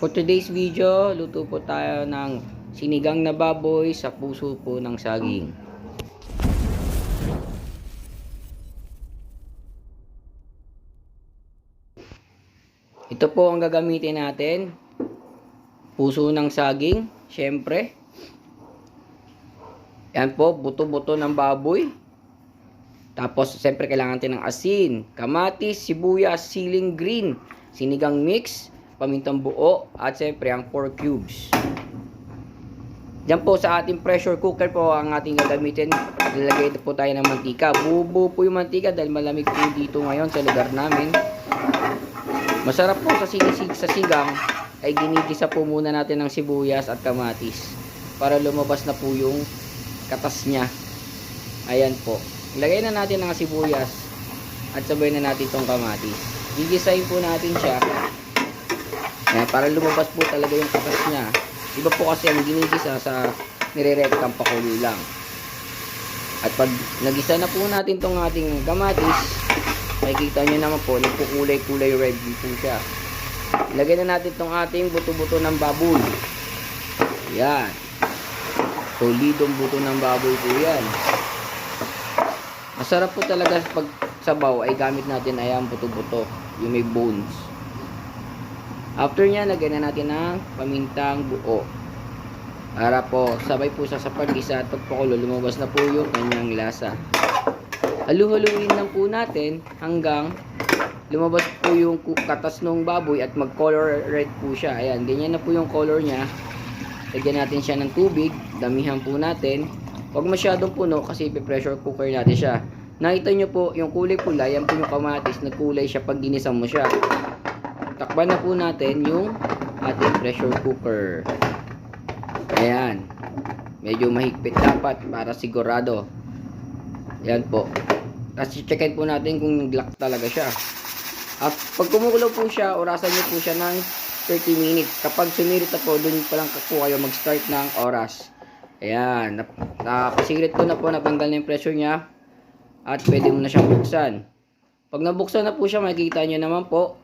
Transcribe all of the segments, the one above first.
For today's video, luto po tayo ng sinigang na baboy sa puso po ng saging. Ito po ang gagamitin natin. Puso ng saging, syempre. Yan po, buto-buto ng baboy. Tapos, syempre kailangan natin ng asin, kamatis, sibuyas, siling green, sinigang mix, pamintang buo, at syempre ang 4 cubes. Diyan po sa ating pressure cooker po ang ating gagamitin. Lalagay po tayo ng mantika. Buo po yung mantika dahil malamig po dito ngayon sa lugar namin. Masarap po sa sinisig sa sigang ay ginigisa po muna natin ng sibuyas at kamatis para lumabas na po yung katas niya. Ayan po. Ilagay na natin ang sibuyas at sabay na natin itong kamatis. Gigisahin po natin siya. Ayan, para lumabas po talaga yung katas niya. Iba po kasi ang ginigisa sa nire-rectang pakulo lang. At pag nagisa na po natin itong ating kamatis, makikita nyo naman po, nagkukulay-kulay red po siya. Ilagay na natin itong ating buto-buto ng baboy. Ayan. Solidong buto ng baboy po yan. Masarap po talaga pag sabaw ay gamit natin ay ang buto-buto, yung may bones. After nya, lagyan na natin ng pamintang buo. Para po, sabay po sa pag-isa at pagpakulo, lumabas na po yung kanyang lasa. Halu-haluin lang po natin hanggang lumabas po yung katas ng baboy at mag-color red po siya. Ayan, ganyan na po yung color nya. Lagyan natin siya ng tubig, damihan po natin. Huwag masyadong puno kasi pressure cooker natin siya. Nakita nyo po yung kulay pula, yan po yung kamatis, nagkulay siya pag ginisam mo siya. Takpan na po natin yung ating pressure cooker. Ayan. Medyo mahigpit dapat para sigurado. Ayan po. Tapos checkin po natin kung nag-lock talaga siya. At pag kumukulo po siya, orasan nyo po siya ng 30 minutes. Kapag sumirit na po, dun pa lang po kayo mag-start ng oras. Ayan. Napasirit ko na po, natanggal na yung pressure niya. At pwede mo na siyang buksan. Pag nabuksan na po siya, makikita nyo naman po,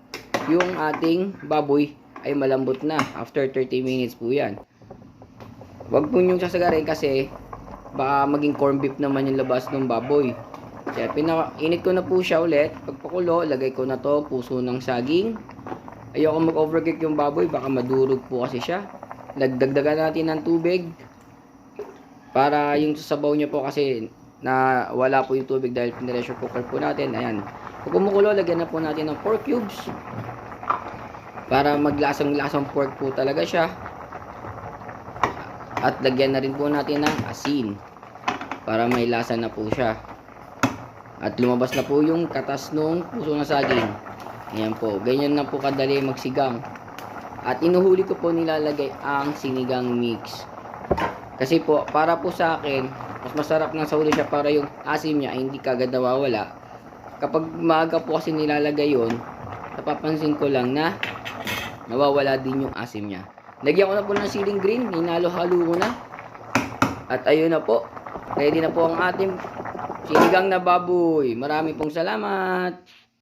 yung ating baboy ay malambot na. After 30 minutes po yan. Huwag po nyong sasagarin kasi baka maging corn beef naman yung labas ng baboy. Kaya init ko na po siya ulit. Pagpakulo, lagay ko na to puso ng saging. Ayoko mag-overcook yung baboy, baka madurog po kasi siya. Dagdagan natin ng tubig para yung sabaw niya po kasi na wala po yung tubig dahil pressure cooker po natin. Ayan. Pag kumukulo, lagyan na po natin ng 4 cubes para maglasang-lasang pork po talaga siya. At lagyan na rin po natin ng asin para may lasa na po siya. At lumabas na po yung katas ng puso ng saging. Ayan po. Ganyan na po kadali magsigang. At inuhuli ko po nilalagay ang sinigang mix. Kasi po, para po sa akin, mas masarap nga sa huli siya para yung asim niya ay hindi kagad nawawala. Kapag maaga po kasi nilalagay yun, napapansin ko lang na nawawala din yung asim niya. Lagyan ko na po ng siling green, hinalo-halo ko na. At ayun na po, ready na po ang ating sinigang na baboy. Marami pong salamat!